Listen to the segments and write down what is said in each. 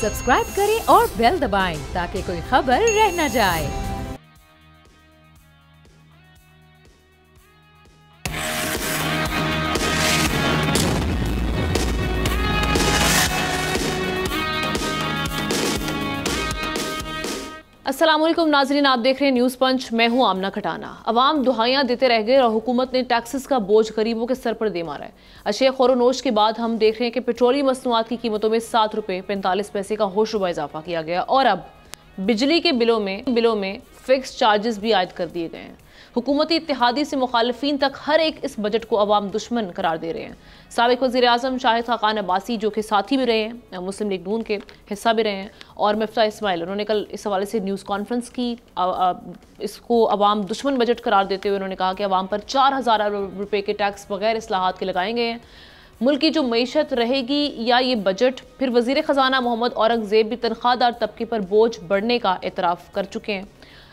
Subscribe करें और bell दबाएं ताकि कोई खबर रह न जाए। अस्सलामुअलैकुम नाजरीन, आप देख रहे हैं न्यूज़ पंच। मैं हूं आमना खटाना। अवाम दुहाइयां देते रह गए और हुकूमत ने टैक्सेस का बोझ गरीबों के सर पर दे मारा है। अशे खौरोनोश के बाद हम देख रहे हैं कि पेट्रोलियम मसनूआत की कीमतों में 7 रुपये 45 पैसे का होशरुबा इजाफा किया गया और अब बिजली के बिलों में फिक्स चार्जेस भी आयद कर दिए गए हैं। हुकूमती इत्तेहादी से मुखालफीन तक हर एक इस बजट को अवाम दुश्मन करार दे रहे हैं। साबिक वज़ीर आज़म शाहिद खाकान अब्बासी, जो कि साथी भी रहे हैं, मुस्लिम लीग नून के हिस्सा भी रहे हैं, और मिफ्ता इस्माइल, उन्होंने कल इस हवाले से न्यूज़ कॉन्फ्रेंस की। इसको अवाम दुश्मन बजट करार देते हुए उन्होंने कहा कि अवाम पर 4,000 रुपये के टैक्स बगैर इस्लाहात के लगाए गए हैं। मुल्क की जो मईशत रहेगी या ये बजट, फिर वज़ीर ख़जाना मोहम्मद औरंगज़ेब भी तनख्वाहदार तबके पर बोझ बढ़ने का एतराफ़ कर चुके हैं।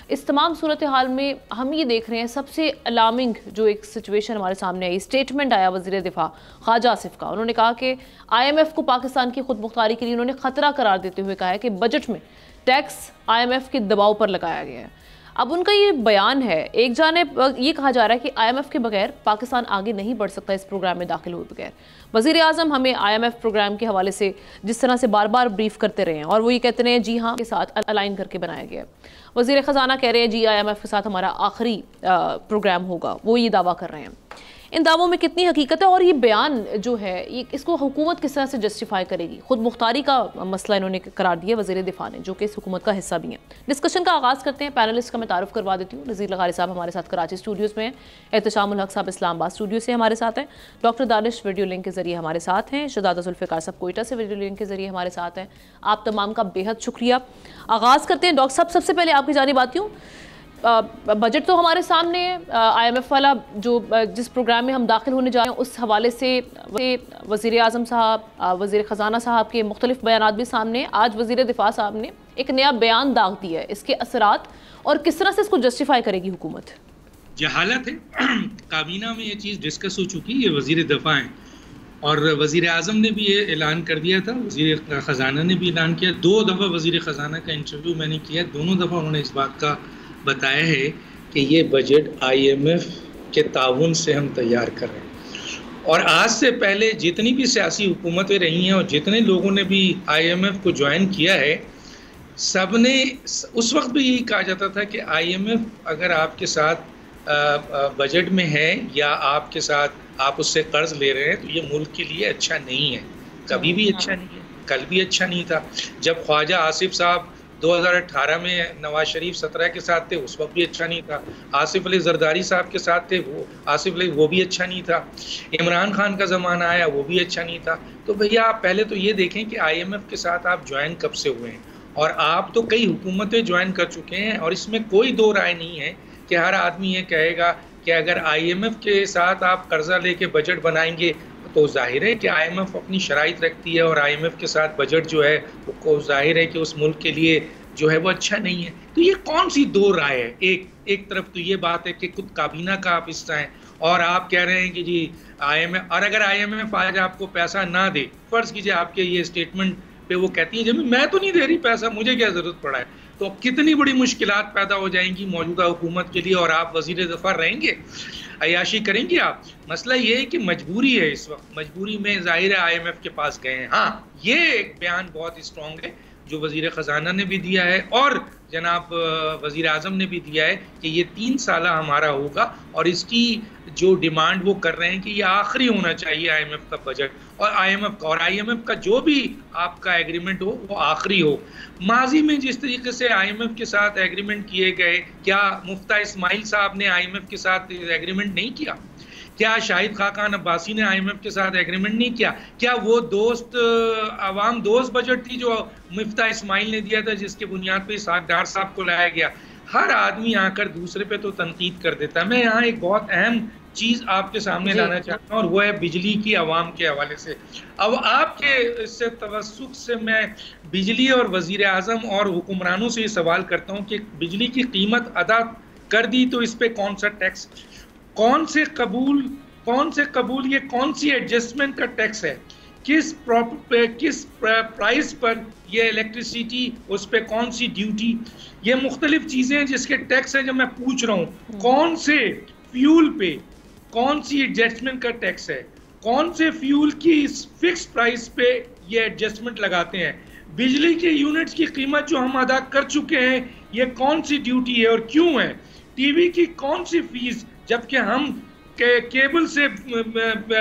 इस तमाम सूरत हाल में हम ये देख रहे हैं, सबसे अलार्मिंग जो एक सिचुएशन हमारे सामने आई, स्टेटमेंट आया वज़ीर दिफा ख्वाजा आसिफ का। उन्होंने कहा कि IMF को पाकिस्तान की खुद मुख्तारी के लिए उन्होंने ख़तरा करार देते हुए कहा है कि बजट में टैक्स IMF के दबाव पर लगाया गया है। अब उनका ये बयान है, एक जानिब ये कहा जा रहा है कि IMF के बगैर पाकिस्तान आगे नहीं बढ़ सकता इस प्रोग्राम में दाखिल हुए बगैर। वज़ीर आज़म हमें IMF प्रोग्राम के हवाले से जिस तरह से बार बार ब्रीफ करते रहे हैं और वो ये कहते रहे हैं जी हाँ के साथ अलाइन करके बनाया गया है। वज़ीर ख़जाना कह रहे हैं जी IMF के साथ हमारा आखिरी प्रोग्राम होगा, वो ये दावा कर रहे हैं। इन दावों में कितनी हकीकत है और ये बयान जो है ये इसको हुकूमत किस तरह से जस्टिफाई करेगी? खुद मुख्तारी का मसला इन्होंने करार दिया वज़ीर दिफा ने, जो कि इस हुकूमत का हिस्सा भी हैं। डिस्कशन का आगाज़ करते हैं। पैनलिस्ट का मैं तारुफ करवा देती हूँ। नज़ीर लगारी साहब हमारे साथ कराची स्टूडियोज़ में हैं, एहतशामुल हक साहब इस्लामाबाद स्टूडियो से हमारे साथ हैं, डॉक्टर दानिश वीडियो लिंक के ज़रिए हमारे साथ हैं, शहजादा जुल्फ़िकार साहब कोयटा से वीडियो लिंक के ज़रिए हमारे साथ हैं। आप तमाम का बेहद शुक्रिया। आगाज़ करते हैं डॉक्टर साहब, सबसे पहले आपकी जानिब आती हूँ। बजट तो हमारे सामने है, IMF वाला जो जिस प्रोग्राम में हम दाखिल होने जा रहे हैं उस हवाले से वज़ीर आज़म साहब, वज़ीर ख़जाना साहब के मुख्तलिफ बयानात भी सामने। आज वज़ीर दिफा साहब ने एक नया बयान दाग दिया है, इसके असरात और किस तरह से इसको जस्टिफाई करेगी हुकूमत? जहालत है। काबीना में ये चीज़ डिस्कस हो चुकी, ये वज़ीर दिफा हैं और वज़ीर आज़म ने भी ये ऐलान कर दिया था, वज़ीर ख़जाना ने भी ऐलान किया। 2 दफ़ा वज़ीर ख़जाना का इंटरव्यू मैंने किया, दोनों दफ़ा उन्होंने इस बात का बताया है कि ये बजट IMF के ताउन से हम तैयार कर रहे हैं। और आज से पहले जितनी भी सियासी हुकूमतें रही हैं और जितने लोगों ने भी IMF को ज्वाइन किया है, सब ने उस वक्त भी यही कहा जाता था कि IMF अगर आपके साथ बजट में है या आपके साथ आप उससे कर्ज ले रहे हैं तो ये मुल्क के लिए अच्छा नहीं है। कभी भी अच्छा नहीं है, कल भी अच्छा नहीं था। जब ख्वाजा आसिफ साहब 2018 में नवाज शरीफ 17 के साथ थे, उस वक्त भी अच्छा नहीं था। आसिफ अली जरदारी साहब के साथ थे, वो भी अच्छा नहीं था। इमरान खान का ज़माना आया, वो भी अच्छा नहीं था। तो भैया आप पहले तो ये देखें कि IMF के साथ आप ज्वाइन कब से हुए हैं, और आप तो कई हुकूमतें ज्वाइन कर चुके हैं और इसमें कोई दो राय नहीं है कि हर आदमी ये कहेगा कि अगर IMF के साथ आप कर्जा लेके बजट बनाएंगे तो जाहिर है कि IMF अपनी शराइत रखती है और IMF के साथ बजट जो है वो जाहिर है कि उस मुल्क के लिए जो है वो अच्छा नहीं है। तो ये कौन सी दो राय है? एक तरफ तो ये बात है कि खुद काबीना का आप हिस्सा हैं और आप कह रहे हैं कि जी IMF, और अगर IMF आज आपको पैसा ना दे, फ़र्ज़ कीजिए आपके ये स्टेटमेंट पे वो कहती है जब मैं तो नहीं दे रही पैसा, मुझे क्या ज़रूरत पड़ा है, तो कितनी बड़ी मुश्किलात पैदा हो जाएंगी मौजूदा हुकूमत के लिए और आप वज़ीर दफ़ा रहेंगे, अयाशी करेंगे आप। मसला ये है कि मजबूरी है, इस वक्त मजबूरी में ज़ाहिर है IMF के पास गए हैं। हाँ, ये एक बयान बहुत स्ट्रॉन्ग है जो वज़ीर ख़जाना ने भी दिया है और जनाब वज़ीर आज़म ने भी दिया है कि ये 3 साल हमारा होगा और इसकी जो डिमांड वो कर रहे हैं कि ये आखिरी होना चाहिए IMF का बजट और IMF का जो भी आपका एग्रीमेंट हो वो आखिरी हो। माजी में जिस तरीके से IMF के साथ एग्रीमेंट किए गए, क्या मुफ्ता इस्माइल साहब ने IMF के साथ एग्रीमेंट नहीं किया? क्या शाहिद खाकान अब्बासी ने IMF के साथ एग्रीमेंट नहीं किया? क्या वो अवाम दोस्त बजट थी जो मुफ्ता इस्माइल ने दिया था, जिसके बुनियाद पे इसाक डार साहब को लाया गया? हर आदमी आकर दूसरे पे तो तनकीद कर देता है। मैं यहाँ एक बहुत अहम चीज़ आपके सामने लाना चाहता हूँ और वो है बिजली की अवाम के हवाले से। अब आपके इससे तवस्सुक से मैं बिजली और वज़ीर आज़म और हुक्मरानों से ये सवाल करता हूँ कि बिजली की कीमत अदा कर दी तो इस पर कौन सा टैक्स, कौन से कबूल, ये कौन सी एडजस्टमेंट का टैक्स है किस प्राइस पर ये इलेक्ट्रिसिटी, उस पर कौन सी ड्यूटी, ये मुख्तलिफ चीज़ें हैं जिसके टैक्स हैं। जब मैं पूछ रहा हूँ कौन से फ्यूल पे कौन सी एडजस्टमेंट का टैक्स है, कौन से फ्यूल की फिक्स प्राइस पे ये एडजस्टमेंट लगाते हैं, बिजली के यूनिट्स की कीमत जो हम अदा कर चुके हैं ये कौन सी ड्यूटी है और क्यों है, टीवी की कौन सी फीस जबकि हम केबल से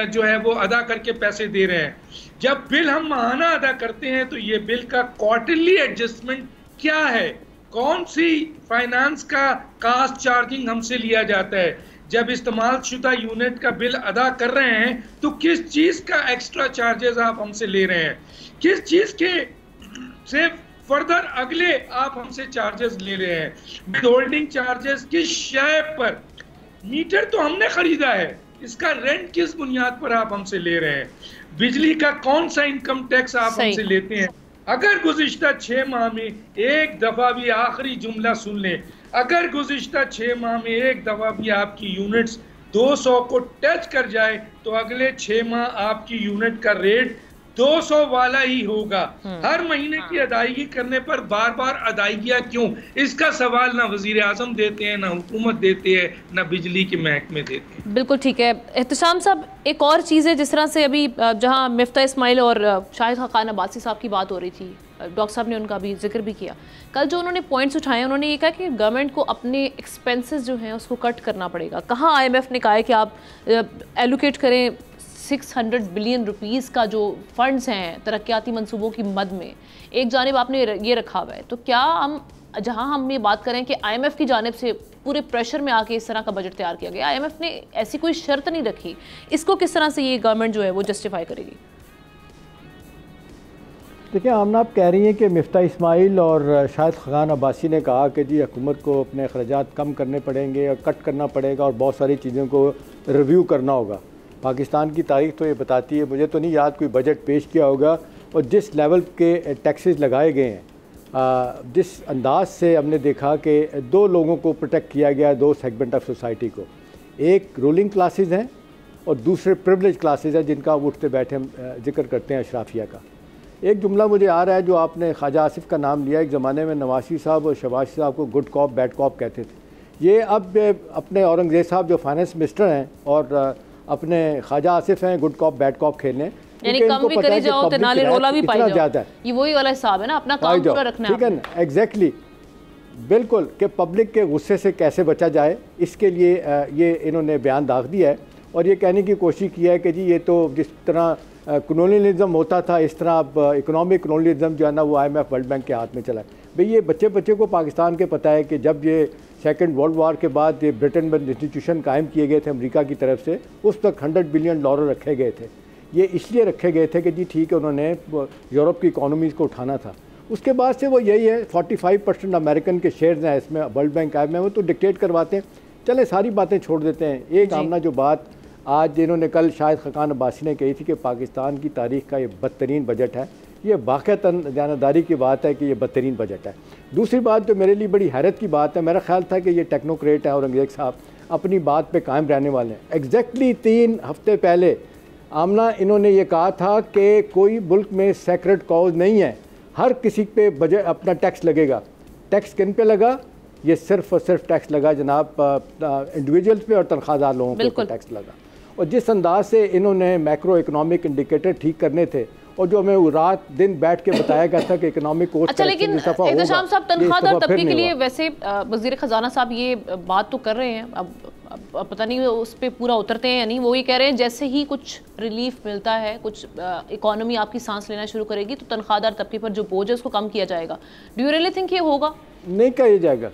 जो है वो अदा करके पैसे दे रहे हैं, जब बिल हम माहाना अदा करते हैं तो ये बिल का क्वार्टरली एडजस्टमेंट क्या है, कौन सी फाइनेंस का कास्ट चार्जिंग हमसे लिया जाता है, जब इस्तेमाल शुदा यूनिट का बिल अदा कर रहे हैं तो किस चीज़ का एक्स्ट्रा चार्जेस आप हमसे ले रहे हैं, किस चीज़ के से फर्दर अगले आप हमसे चार्जेस ले रहे हैं, विद होल्डिंग चार्जेस किस शय पर, मीटर तो हमने खरीदा है, इसका रेंट किस बुनियाद पर आप हमसे ले रहे हैं, बिजली का कौन सा इनकम टैक्स आप हमसे लेते हैं। अगर गुज़िश्ता 6 माह में एक दफ़ा भी, आखिरी जुमला सुन लें, अगर गुज़िश्ता 6 माह में एक दफ़ा भी आपकी यूनिट्स 200 को टच कर जाए तो अगले 6 माह आपकी यूनिट का रेट 200 वाला ही होगा। हर महीने की अदायगी करने पर बार बार अदायगियाँ क्यों, इसका सवाल ना वज़ीर आज़म देते हैं, ना हुकूमत देती है, ना बिजली के महकमे देते हैं। बिल्कुल ठीक है एहतशाम साहब, एक और चीज़ है जिस तरह से अभी जहाँ मिफ्ता इस्माइल और शाहिद खान अब्बासी साहब की बात हो रही थी, डॉक्टर साहब ने उनका भी जिक्र भी किया, कल जो उन्होंने पॉइंट्स उठाए उन्होंने ये कहा कि गवर्नमेंट को अपने एक्सपेंसेस जो हैं उसको कट करना पड़ेगा। कहाँ IMF ने कहा है कि आप एलोकेट करें 600 बिलियन रुपीस का जो फंड्स हैं तरक्याती मंसूबों की मद में, एक जानिब आपने ये रखा हुआ है, तो क्या हम जहां हम ये बात करें कि IMF की जानिब से पूरे प्रेशर में आके इस तरह का बजट तैयार किया गया, IMF ने ऐसी कोई शर्त नहीं रखी, इसको किस तरह से ये गवर्नमेंट जो है वो जस्टिफाई करेगी? देखिए आमना, आप कह रही हैं कि मिफ्ता इस्माइल और शाहिद खान अब्बासी ने कहा कि जी हुकूमत को अपने अखराजात कम करने पड़ेंगे और कट करना पड़ेगा और बहुत सारी चीज़ों को रिव्यू करना होगा। पाकिस्तान की तारीख तो ये बताती है, मुझे तो नहीं याद कोई बजट पेश किया होगा और जिस लेवल के टैक्सेस लगाए गए हैं, जिस अंदाज से हमने देखा कि 2 लोगों को प्रोटेक्ट किया गया, 2 सेगमेंट ऑफ सोसाइटी को, एक रूलिंग क्लासेस हैं और दूसरे प्रिविलेज क्लासेस हैं जिनका उठते बैठे हम जिक्र करते हैं अशराफिया का। एक जुमला मुझे आ रहा है जो आपने ख्वाजा आसिफ का नाम लिया, एक ज़माने में नवाज़ साहब और शहबाज साहब को गुड कॉप बैड कॉप कहते थे, ये अब अपने औरंगज़ेब साहब जो फाइनेंस मिनिस्टर हैं और अपने ख्वाजा आसिफ हैं गुड कॉप बैड कॉप खेलने, यानी कम भी करी जाओ तो नाले रोला भी पाई जाओ, ये वही वाला हिसाब है ना, अपना काम पूरा रखना है, ठीक है ना, एग्जैक्टली, बिल्कुल, कि पब्लिक के गुस्से से कैसे बचा जाए, इसके लिए ये इन्होंने बयान दाग दिया है और ये कहने की कोशिश की है कि जी ये तो जिस तरह कॉलोनियलिज्म होता था इस तरह अब इकोनॉमिक कॉलोनियलिज्म जो है ना वो IMF वर्ल्ड बैंक के हाथ में चला है। भाई ये बच्चे बच्चे को पाकिस्तान के पता है कि जब ये सेकंड वर्ल्ड वार के बाद ये ब्रिटेन में इंस्टीट्यूशन कायम किए गए थे अमेरिका की तरफ से, उस तक $100 बिलियन रखे गए थे। ये इसलिए रखे गए थे कि जी ठीक है उन्होंने यूरोप की इकोनॉमीज़ को उठाना था। उसके बाद से वो यही है, 45% अमेरिकन के शेयर्स हैं इसमें, वर्ल्ड बैंक आए में वो तो डिक्टेट करवाते हैं। चले सारी बातें छोड़ देते हैं, एक आमना जो बात आज इन्होंने कल शाहिद खान अब्बासी ने कही थी कि पाकिस्तान की तारीख़ का ये बदतरीन बजट है, ये वाक़अतन जानदारी की बात है कि ये बदतरीन बजट है। दूसरी बात जो मेरे लिए बड़ी हैरत की बात है, मेरा ख्याल था कि ये टेक्नोक्रेट है औरंगज़ेब साहब अपनी बात पे कायम रहने वाले हैं। एग्जैक्टली 3 हफ्ते पहले आमना इन्होंने ये कहा था कि कोई मुल्क में सेक्रेट कॉज नहीं है, हर किसी पे बजट अपना टैक्स लगेगा। टैक्स किन पे लगा? ये सिर्फ और सिर्फ टैक्स लगा जनाब इंडिविजुअल्स पे और तनख्वाहदार लोगों पे टैक्स लगा। और जिस अंदाज से इन्होंने मैक्रो इकोनॉमिक इंडिकेटर ठीक करने थे और जो हमें रात दिन बैठ के बताया गया था कि इकोनॉमिक कोर्स, अच्छा लेकिन एहतशाम साहब तनख्वाहदार तबके के लिए वैसे वज़ीर ख़जाना साहब ये बात तो कर रहे हैं, अब पता नहीं उस पर पूरा उतरते हैं या नहीं। वो ये कह रहे हैं जैसे ही कुछ रिलीफ मिलता है, कुछ इकोनॉमी आपकी सांस लेना शुरू करेगी तो तनख्वाहदार तबके पर जो बोझ है उसको कम किया जाएगा। डू यू रियली थिंक ये होगा? नहीं किया जाएगा,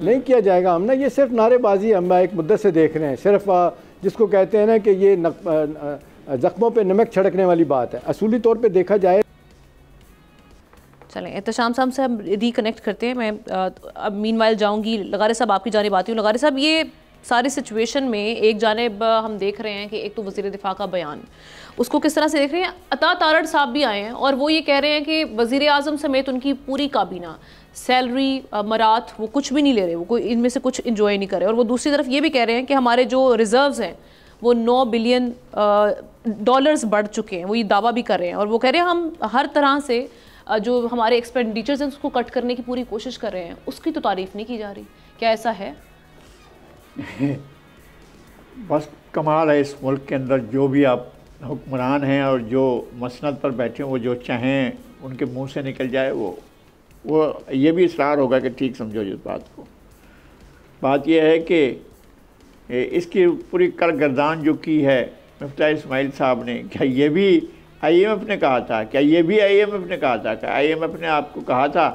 नहीं किया जाएगा। हम ना ये सिर्फ नारेबाजी हम एक मुद्दे से देख रहे हैं, सिर्फ जिसको कहते हैं ना कि ये जख्मों पे नमक छिड़कने वाली बात है। असूली तौर पे देखा जाए, चलें एहतशाम साहब से हम रिकनेक्ट करते हैं। मैं अब मीनवाइल जाऊंगी लगारे साहब, आपकी जानिब आती हूँ। लगारे साहब, ये सारी सिचुएशन में एक जानिब हम देख रहे हैं कि एक तो वज़ीर दिफा का बयान, उसको किस तरह से देख रहे हैं। अता तारड़ साहब भी आए हैं और वो ये कह रहे हैं कि वज़ीर आज़म समेत उनकी पूरी काबीना सैलरी मरात वो कुछ भी नहीं ले रहे, वो कोई इनमें से कुछ इंजॉय नहीं कर रहे। और वो दूसरी तरफ ये भी कह रहे हैं कि हमारे जो रिजर्व्स हैं वो 9 बिलियन डॉलर्स बढ़ चुके हैं, वो ये दावा भी कर रहे हैं। और वो कह रहे हैं हम हर तरह से जो हमारे एक्सपेंडिचर्स हैं उसको कट करने की पूरी कोशिश कर रहे हैं, उसकी तो तारीफ नहीं की जा रही। क्या ऐसा है? बस कमाल है इस मुल्क के अंदर, जो भी आप हुक्मरान हैं और जो मसनद पर बैठे हैं, वो जो चाहें उनके मुंह से निकल जाए, वो ये भी इसरार होगा कि ठीक समझो इस बात को। बात यह है कि इसकी पूरी करगर्दान जो की है मुफ्ती इस्माइल साहब ने, क्या ये भी IMF ने कहा था? क्या ये भी IMF ने कहा था? क्या IMF ने आपको कहा था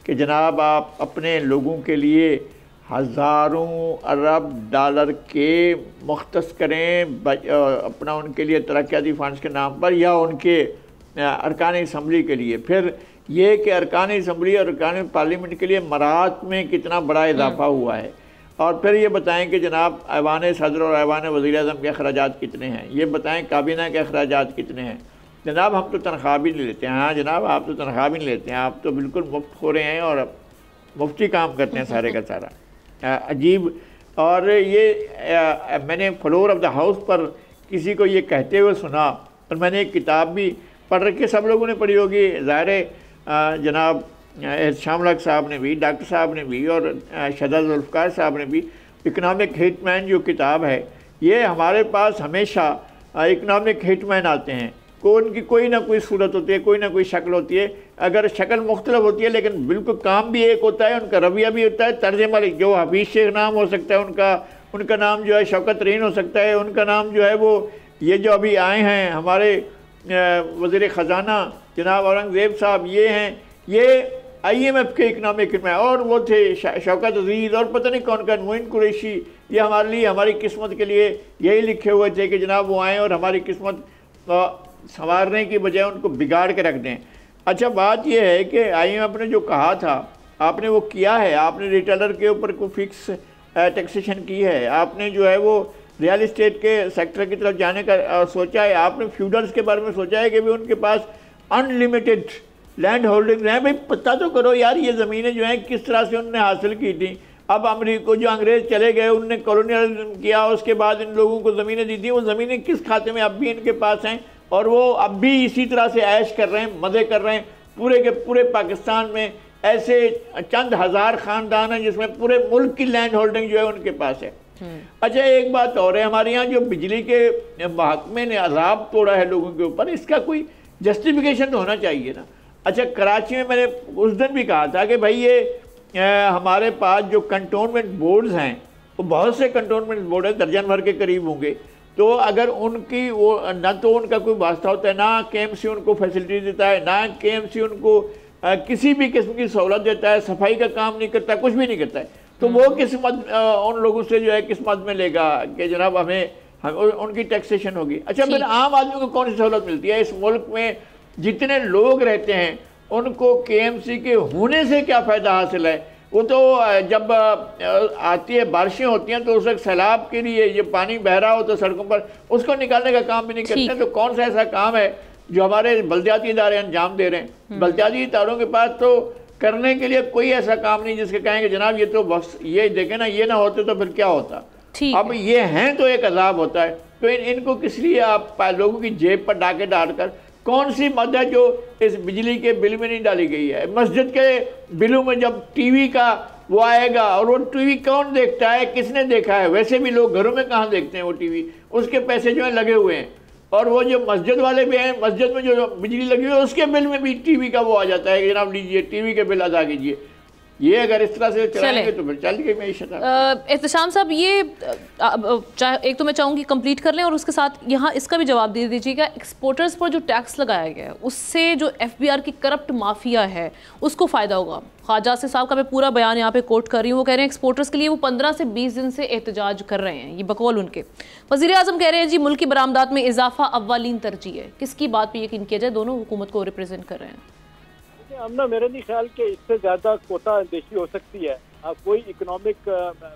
कि जनाब आप अपने लोगों के लिए हज़ारों अरब डॉलर के मुख्तस करें अपना उनके लिए तरक्याती फंड्स के नाम पर, या उनके अरकान असम्बली के लिए? फिर ये कि अरकान असम्बली और अरकान पार्लियामेंट के लिए मराहत में कितना बड़ा इजाफा हुआ है, और फिर ये बताएं कि जनाब ऐवान सदर और ऐवान वज़ीर-ए-आज़म के अखराजात कितने हैं, ये बताएं काबीना के अखराजात कितने हैं। जनाब हम तो तनख्वाह भी नहीं लेते हैं। हाँ जनाब आप तो तनख्वाह भी नहीं लेते हैं, आप तो बिल्कुल मुफ्त हो रहे हैं और मुफ्ती काम करते हैं सारे का सारा। अजीब। और ये मैंने फ्लोर ऑफ द हाउस पर किसी को ये कहते हुए सुना, और मैंने एक किताब भी पढ़ रखी, सब लोगों ने पढ़ी होगी ज़ाहिर है, जनाब शाम लक साहब ने भी, डॉक्टर साहब ने भी, और शहजाद जुल्फ़िकार साहब ने भी। इकनॉमिक हिटमैन जो किताब है, ये हमारे पास हमेशा इकनॉमिक हिटमैन आते हैं, उनकी कोई ना कोई सूरत होती है, कोई ना कोई शक्ल होती है, अगर शक्ल मुख्तलिफ होती है लेकिन बिल्कुल काम भी एक होता है, उनका रवैया भी होता है, तर्ज अमल। जो हफीज़ शेख नाम हो सकता है उनका नाम जो है शौकत तरीन हो सकता है, उनका नाम जो है वो ये जो अभी आए हैं हमारे वज़ीर ख़जाना जनाब औरंगज़ेब साहब, ये हैं, ये IMF के इकनॉमिक में, और वो थे शौकत अजीज़ और पता नहीं कौन कौन, मोइन कुरैशी। ये हमारे लिए हमारी किस्मत के लिए यही लिखे हुए थे कि जनाब वो आएँ और हमारी किस्मत संवारने की बजाय उनको बिगाड़ के रख दें। अच्छा बात यह है कि IMF ने जो कहा था आपने वो किया है, आपने रिटेलर के ऊपर कोई फिक्स टैक्सेशन की है, आपने जो है वो रियल इस्टेट के सेक्टर की तरफ जाने का सोचा है, आपने फ्यूडर्स के बारे में सोचा है कि भी उनके पास अनलिमिटेड लैंड होल्डिंग्स हैं। भाई पता तो करो यार, ये ज़मीनें जो हैं किस तरह से उन्होंने हासिल की थी। अब अमेरिका जो अंग्रेज़ चले गए, उनने कॉलोनियलिज्म किया, उसके बाद इन लोगों को ज़मीनें दी थी, वो ज़मीनें किस खाते में अब भी इनके पास हैं, और वो अब भी इसी तरह से ऐश कर रहे हैं, मज़े कर रहे हैं। पूरे के पूरे पाकिस्तान में ऐसे चंद हज़ार ख़ानदान हैं जिसमें पूरे मुल्क की लैंड होल्डिंग जो है उनके पास है। अच्छा एक बात और है, हमारे यहाँ जो बिजली के महकमे ने अजाब तोड़ा है लोगों के ऊपर, इसका कोई जस्टिफिकेशन तो होना चाहिए ना। अच्छा कराची में मैंने उस दिन भी कहा था कि भाई ये हमारे पास जो कंटोनमेंट बोर्ड्स हैं, वो बहुत से कंटोनमेंट बोर्ड हैं, दर्जन भर के करीब होंगे, तो अगर उनकी वो ना तो उनका कोई वास्ता होता है, ना KMC उनको फैसिलिटी देता है, ना KMC उनको किसी भी किस्म की सहूलत देता है, सफाई का काम नहीं करता, कुछ भी नहीं करता है, तो वो किस्मत उन लोगों से जो है किस्मत में लेगा कि जनाब हमें उनकी टैक्सेशन होगी। अच्छा फिर आम आदमी को कौन सी सहूलत मिलती है? इस मुल्क में जितने लोग रहते हैं उनको KMC के होने से क्या फ़ायदा हासिल है? वो तो जब आती है बारिशें होती हैं तो उस वक्त सैलाब के लिए ये पानी बह रहा हो तो सड़कों पर उसको निकालने का काम भी नहीं करते। तो कौन सा ऐसा काम है जो हमारे बल्दियाती इदारे अंजाम दे रहे हैं? बल्दियाती इदारों के पास तो करने के लिए कोई ऐसा काम नहीं जिसके कहेंगे जनाब ये तो बस ये देखें ना, ये ना होते तो फिर क्या होता। अब ये हैं तो एक अजाब होता है, तो इनको किस लिए आप लोगों की जेब पर डाके डालकर, कौन सी मद है जो इस बिजली के बिल में नहीं डाली गई है? मस्जिद के बिलों में जब टीवी का वो आएगा, और वो टीवी कौन देखता है, किसने देखा है? वैसे भी लोग घरों में कहाँ देखते हैं वो टीवी, उसके पैसे जो है लगे हुए हैं। और वो जो मस्जिद वाले भी हैं, मस्जिद में जो बिजली लगी हुई है उसके बिल में भी टीवी का वो आ जाता है कि जनाब लीजिए टीवी के बिल अदा कीजिए। ये अगर इस तरह से चलाएंगे तो फिर चल गई मैशत। एहतशाम साहब ये एक तो मैं चाहूँगी कंप्लीट कर लें और उसके साथ यहाँ इसका भी जवाब दे दीजिएगा, एक्सपोर्टर्स पर जो टैक्स लगाया गया है उससे जो FBR की करप्ट माफिया है उसको फ़ायदा होगा। ख्वाजा से साहब का मैं पूरा बयान यहाँ पे कोट कर रही हूँ, वो कह रहे हैं एक्सपोर्टर्स के लिए वो 15 से 20 दिन से एहतजाज कर रहे हैं, ये बकौल उनके। वज़ीर आज़म कह रहे हैं जी मुल्क की बरामदात में इजाफा अव्वलीन तरजीह है। किसकी बात पे यकीन किया जाए? दोनों हुकूमत को रिप्रेजेंट कर रहे हैं। हमना मेरा नहीं ख्याल कि इससे ज़्यादा कोता अंदेशी हो सकती है। कोई इकोनॉमिक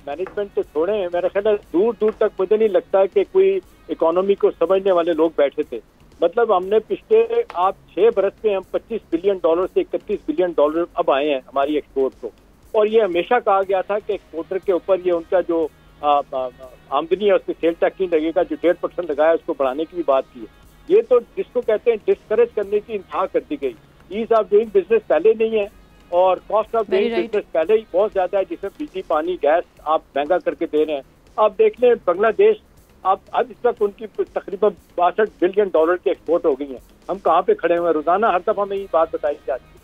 मैनेजमेंट तो छोड़े, मेरा ख्याल है दूर दूर तक मुझे नहीं लगता कि कोई इकोनॉमी को समझने वाले लोग बैठे थे। मतलब हमने पिछले 6 बरस में हम $25 बिलियन से $31 बिलियन अब आए हैं हमारी एक्सपोर्ट को, और ये हमेशा कहा गया था कि एक्सपोर्टर के ऊपर ये उनका जो आमदनी है उसमें सेल टैक्स नहीं लगेगा, जो 1.5% लगाया उसको बढ़ाने की भी बात की है। ये तो जिसको कहते हैं डिस्करेज करने की इंतहा कर दी गई। ईज ऑफ डूइंग बिजनेस पहले नहीं है और कॉस्ट ऑफ डूइंग बिजनेस पहले ही बहुत ज्यादा है, जिसमें बिजली पानी गैस आप महंगा करके दे रहे हैं। आप देख लें बांग्लादेश, आप अब इस वक्त उनकी तकरीबन $62 बिलियन की एक्सपोर्ट हो गई है। हम कहाँ पे खड़े हुए हैं? रोजाना हर दफा में ये बात बताई जाती है।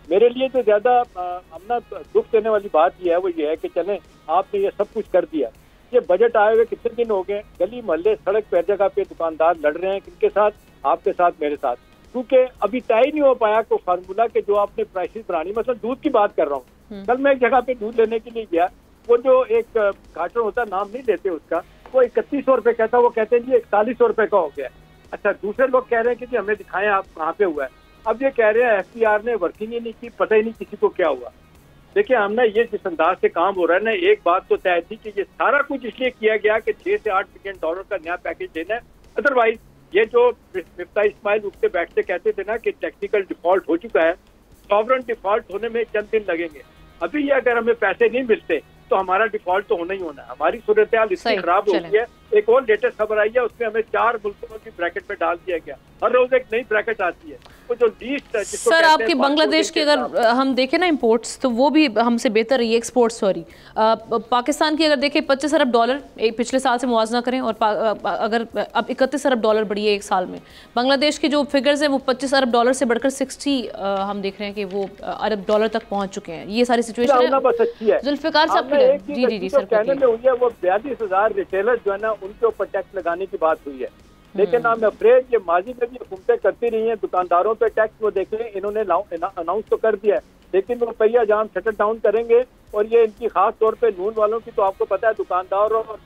मेरे लिए जो ज्यादा हमने दुख देने वाली बात यह है वो ये है कि चलें आपने ये सब कुछ कर दिया, ये बजट आए हुए कितने दिन हो गए, गली मोहल्ले सड़क पर जगह पे दुकानदार लड़ रहे हैं, किनके साथ? आपके साथ, मेरे साथ, क्योंकि अभी तय नहीं हो पाया कोई फार्मूला के जो आपने प्राइसेस बढ़ानी। मतलब दूध की बात कर रहा हूँ, कल मैं एक जगह पे दूध लेने के लिए गया, वो जो एक कार्टन होता, नाम नहीं लेते उसका, वो 3100 रुपए का था, वो कहते हैं जी 4100 रुपए का हो गया। अच्छा, दूसरे लोग कह रहे हैं कि जी हमें दिखाएं आप कहाँ पे हुआ है। अब ये कह रहे हैं FCR ने वर्किंग ही नहीं की, पता ही नहीं किसी को क्या हुआ। देखिए हमने ये जिस अंदाज से काम हो रहा है ना, एक बात तो तय थी कि ये सारा कुछ इसलिए किया गया कि $6 से $8 बिलियन का नया पैकेज देना है। अदरवाइज ये जो मिफ्ता इस्माइल उठते बैठते कहते थे ना कि टेक्निकल डिफॉल्ट हो चुका है, सॉवरन डिफॉल्ट होने में चंद दिन लगेंगे। अभी ये अगर हमें पैसे नहीं मिलते तो हमारा डिफॉल्ट तो होना ही होना है। हमारी सूरत हाल इतनी खराब हो गई है। एक और लेटेस्ट खबर आई है, उसमें हमें 4 मुल्कों की ब्रैकेट में डाल दिया गया। हर रोज एक नई ब्रैकेट आती है। वो जो लीस्ट सर आपके बांग्लादेश के अगर हम देखें ना इंपोर्ट्स, तो वो भी हमसे बेहतर रही है, एक्सपोर्ट्स सॉरी। पाकिस्तान की अगर देखें $25 अरब पिछले साल से मुआवजा करें, और अगर अब $31 अरब बढ़ी है एक साल में। बांग्लादेश के जो फिगर्स हैं वो $25 अरब से बढ़कर 60 हम देख रहे हैं कि वो $अरब तक पहुंच चुके हैं। ये सारी सिचुएशन है। जुल्फिकार साहब जी सर कहने में हुई है, वो 42,000 रिटेलर जो है ना उनके ऊपर टैक्स लगाने की बात हुई है। लेकिन I'm अफ्रेड ये माजी में भी हुकूमतें करती रही हैं दुकानदारों पे टैक्स। वो देखें इन्होंने अनाउंस तो कर दिया है, लेकिन वो पहिया जाम शटर डाउन करेंगे। और ये इनकी खास तौर पे नून वालों की, तो आपको पता है दुकानदार और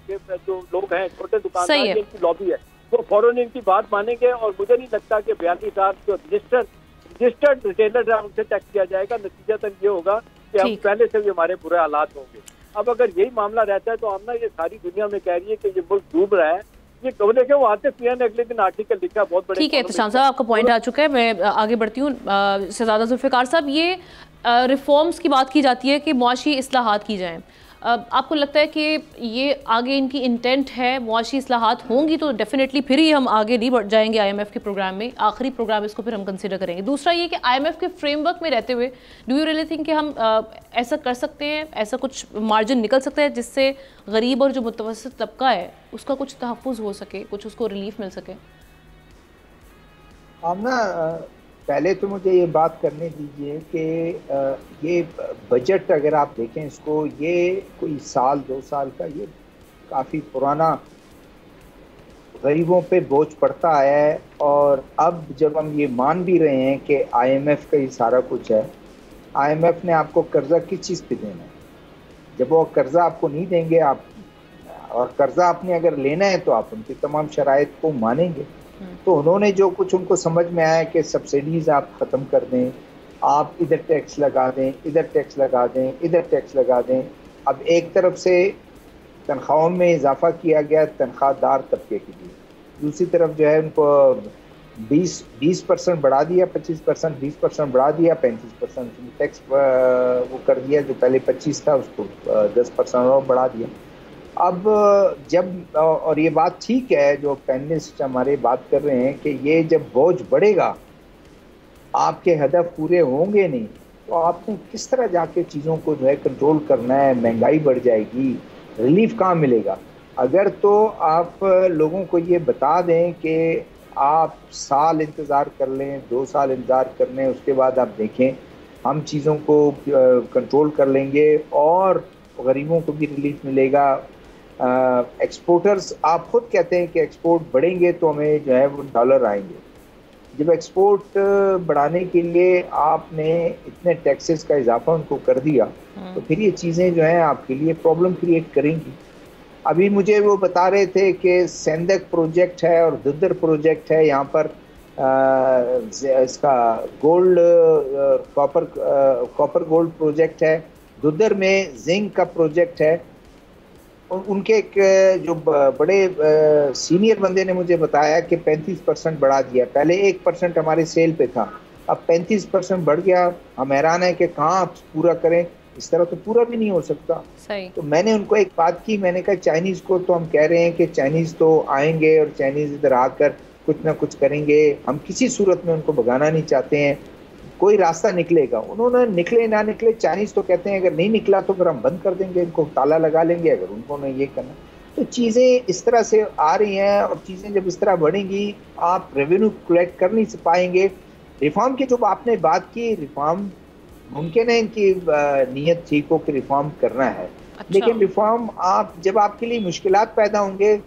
जो लोग हैं छोटे दुकानदार, इनकी लॉबी है, वो फौरन इनकी बात मानेंगे। और मुझे नहीं लगता कि 42,000 जो रजिस्टर्ड रिटेलर है उनसे टैक्स किया जाएगा। नतीजा तक ये होगा कि हम पहले से भी हमारे बुरे हालात होंगे। अब अगर यही मामला रहता है तो हम ना, ये सारी दुनिया में कह रही है कि ये मुल्क डूब रहा है। ये कब देखे वो आते पिया ने अगले दिन आर्टिकल लिखा, बहुत बड़े। ठीक है एहतशाम साहब, आपका पॉइंट आ चुका है, मैं आगे बढ़ती हूँ। शहजादा जुल्फ़िकार साहब, ये रिफॉर्म्स की बात की जाती है कि मुआशी इस्लाहात की जाएँ। आपको लगता है कि ये आगे इनकी इंटेंट है, मुआशी इस्लाहात होंगी तो डेफिनेटली फिर ही हम आगे नहीं बढ़ जाएंगे IMF के प्रोग्राम में, आखिरी प्रोग्राम इसको फिर हम कंसिडर करेंगे। दूसरा ये कि IMF के फ्रेमवर्क में रहते हुए डू यू रियली थिंक कि हम ऐसा कर सकते हैं, ऐसा कुछ मार्जिन निकल सकता है जिससे गरीब और जो मुतवस्सित तबका है उसका कुछ तहफ़्फ़ुज़ हो सके, कुछ उसको रिलीफ मिल सके? हम ना पहले तो मुझे ये बात करने दीजिए कि ये बजट अगर आप देखें इसको, ये कोई साल 2 साल का, ये काफ़ी पुराना गरीबों पे बोझ पड़ता है। और अब जब हम ये मान भी रहे हैं कि IMF का ही सारा कुछ है, IMF ने आपको कर्जा किस चीज़ पे देना है? जब वो कर्जा आपको नहीं देंगे, आप और कर्जा आपने अगर लेना है तो आप उनकी तमाम शराइत को मानेंगे। तो उन्होंने जो कुछ उनको समझ में आया कि सब्सिडीज़ आप ख़त्म कर दें, आप इधर टैक्स लगा दें, इधर टैक्स लगा दें, इधर टैक्स लगा दें। अब एक तरफ से तनख्वाहों में इजाफा किया गया तनख्वाहदार तबके के लिए, दूसरी तरफ जो है उनको 20% बढ़ा दिया, 25%, 20% बढ़ा दिया, 35% टैक्स वो कर दिया। जो पहले 25 था उसको 10% और बढ़ा दिया। अब जब, और ये बात ठीक है जो पैनलिस्ट हमारे बात कर रहे हैं कि ये जब बोझ बढ़ेगा, आपके हदफ पूरे होंगे नहीं, तो आपने किस तरह जाके चीज़ों को जो है कंट्रोल करना है? महंगाई बढ़ जाएगी, रिलीफ कहाँ मिलेगा? अगर तो आप लोगों को ये बता दें कि आप साल इंतज़ार कर लें, 2 साल इंतज़ार कर लें, उसके बाद आप देखें हम चीज़ों को कंट्रोल कर लेंगे और गरीबों को भी रिलीफ मिलेगा। एक्सपोर्टर्स, आप खुद कहते हैं कि एक्सपोर्ट बढ़ेंगे तो हमें जो है वो डॉलर आएंगे। जब एक्सपोर्ट बढ़ाने के लिए आपने इतने टैक्सेस का इजाफा उनको कर दिया, तो फिर ये चीज़ें जो हैं आपके लिए प्रॉब्लम क्रिएट करेंगी। अभी मुझे वो बता रहे थे कि सेंदक प्रोजेक्ट है और दुदर प्रोजेक्ट है, यहाँ पर इसका गोल्ड कॉपर गोल्ड प्रोजेक्ट है, दुदर में जिंक का प्रोजेक्ट है। उनके एक जो बड़े सीनियर बंदे ने मुझे बताया कि 35% बढ़ा दिया। पहले 1% हमारे सेल पे था, अब 35% बढ़ गया। हम हैरान है कि कहाँ आप पूरा करें। इस तरह तो पूरा भी नहीं हो सकता। सही। तो मैंने उनको एक बात की, मैंने कहा चाइनीज को तो हम कह रहे हैं कि चाइनीज तो आएंगे और चाइनीज इधर आकर कुछ ना कुछ करेंगे, हम किसी सूरत में उनको भगाना नहीं चाहते हैं, कोई रास्ता निकलेगा। उन्होंने निकले ना निकले, चाइनीज तो कहते हैं अगर नहीं निकला तो फिर हम बंद कर देंगे, इनको ताला लगा लेंगे अगर उन्होंने ये करना। तो चीज़ें इस तरह से आ रही हैं और चीज़ें जब इस तरह बढ़ेंगी आप रेवेन्यू कलेक्ट कर नहीं पाएंगे। रिफॉर्म की जो आपने बात की, रिफॉर्म मुमकिन है कि नीयत ठीक हो कि रिफॉर्म करना है, लेकिन रिफॉर्म आप जब आपके लिए मुश्किलात पैदा होंगे,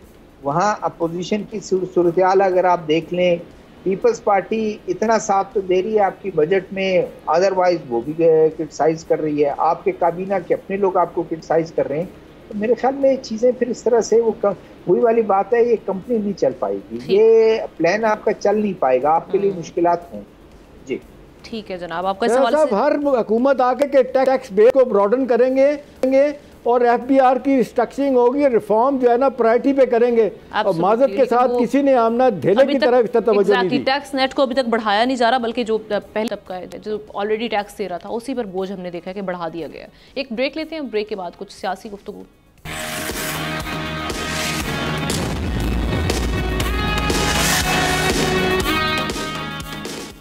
वहाँ अपोजिशन की सूरत हाल अगर आप देख लें, पीपल्स पार्टी इतना साथ तो दे रही है आपकी बजट में, अदरवाइज वो भी क्रिटिसाइज कर रही है, आपके काबीना के अपने लोग आपको क्रिटिसाइज कर रहे हैं। तो मेरे ख्याल में चीज़ें फिर इस तरह से वही वाली बात है, ये कंपनी नहीं चल पाएगी, ये प्लान आपका चल नहीं पाएगा, आपके लिए मुश्किलात हैं। जी ठीक है जनाब, आपका सवाल साहब, हर हुकूमत आके के टैक्स बेस को ब्रॉडन करेंगे और एफबीआर की स्ट्रक्चरिंग होगी, रिफॉर्म जो है ना प्रायोरिटी पे करेंगे। और माजरत के साथ किसी ने आमना ढेले की तरह तवज्जो नहीं दी। टैक्स नेट को अभी तक बढ़ाया नहीं जा रहा, बल्कि जो पहले तबका है जो ऑलरेडी टैक्स दे रहा था उसी पर बोझ हमने देखा कि बढ़ा दिया गया। एक ब्रेक लेते हैं, ब्रेक के बाद कुछ सियासी गुफ्तगू।